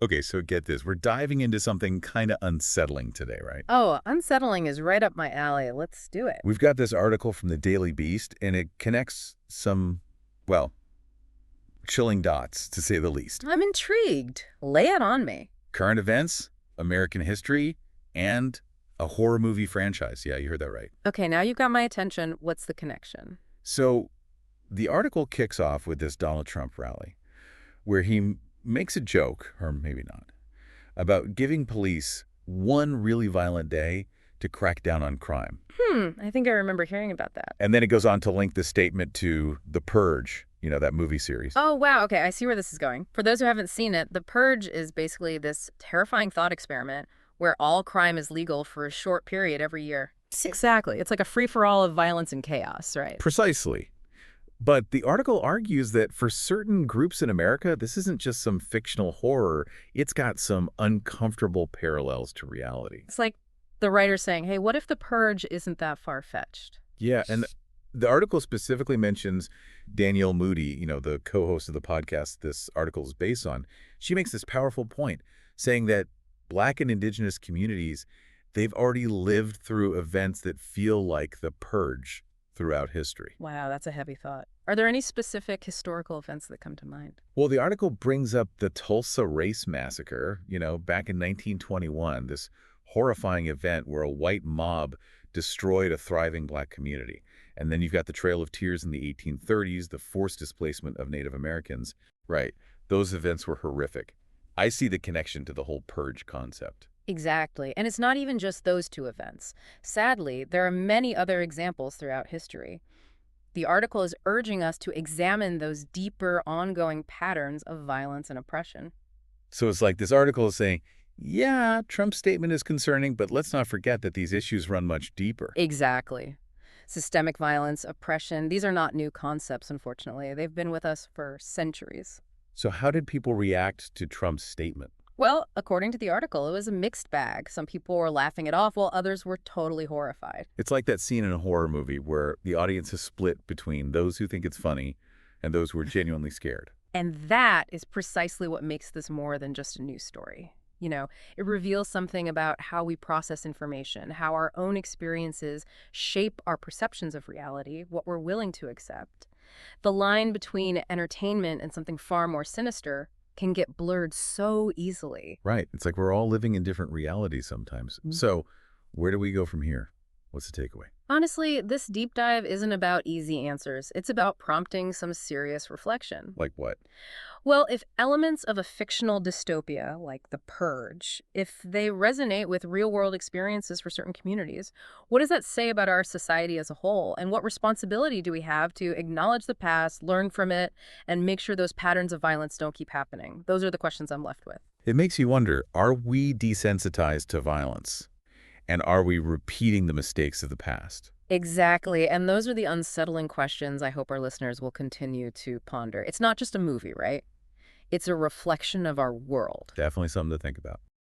Okay, so get this. We're diving into something kind of unsettling today, right? Oh, unsettling is right up my alley. Let's do it. We've got this article from the Daily Beast, and it connects some, well, chilling dots, to say the least. I'm intrigued. Lay it on me. Current events, American history, and a horror movie franchise. Yeah, you heard that right. Okay, now you've got my attention. What's the connection? So the article kicks off with this Donald Trump rally, where he makes a joke, or maybe not, about giving police one really violent day to crack down on crime. I think I remember hearing about that. And then it goes on to link the statement to The Purge, that movie series. Oh, wow. Okay, I see where this is going. For those who haven't seen it, The Purge is basically this terrifying thought experiment where all crime is legal for a short period every year. Exactly. It's like a free-for-all of violence and chaos, right? Precisely. But the article argues that for certain groups in America, this isn't just some fictional horror. It's got some uncomfortable parallels to reality. It's like the writer saying, hey, what if The Purge isn't that far-fetched? Yeah, and the article specifically mentions Danielle Moodie, the co-host of the podcast this article is based on. She makes this powerful point, saying that Black and Indigenous communities, they've already lived through events that feel like the Purge throughout history. Wow, that's a heavy thought. Are there any specific historical events that come to mind? Well, the article brings up the Tulsa Race Massacre, back in 1921, this horrifying event where a white mob destroyed a thriving black community. And then you've got the Trail of Tears in the 1830s, the forced displacement of Native Americans. Right. Those events were horrific. I see the connection to the whole purge concept. Exactly. And it's not even just those two events. Sadly, there are many other examples throughout history. The article is urging us to examine those deeper, ongoing patterns of violence and oppression. So it's like this article is saying, yeah, Trump's statement is concerning, but let's not forget that these issues run much deeper. Exactly. Systemic violence, oppression, these are not new concepts, unfortunately. They've been with us for centuries. So how did people react to Trump's statement? Well, according to the article, it was a mixed bag. Some people were laughing it off, while others were totally horrified. It's like that scene in a horror movie where the audience is split between those who think it's funny and those who are genuinely scared. And that is precisely what makes this more than just a news story. It reveals something about how we process information, how our own experiences shape our perceptions of reality, what we're willing to accept. The line between entertainment and something far more sinister can get blurred so easily. Right. It's like we're all living in different realities sometimes. So where do we go from here? What's the takeaway? Honestly, this deep dive isn't about easy answers. It's about prompting some serious reflection. Like what? Well, if elements of a fictional dystopia, like The Purge, if they resonate with real-world experiences for certain communities, what does that say about our society as a whole? And what responsibility do we have to acknowledge the past, learn from it, and make sure those patterns of violence don't keep happening? Those are the questions I'm left with. It makes you wonder, are we desensitized to violence? And are we repeating the mistakes of the past? Exactly. And those are the unsettling questions I hope our listeners will continue to ponder. It's not just a movie, right? It's a reflection of our world. Definitely something to think about.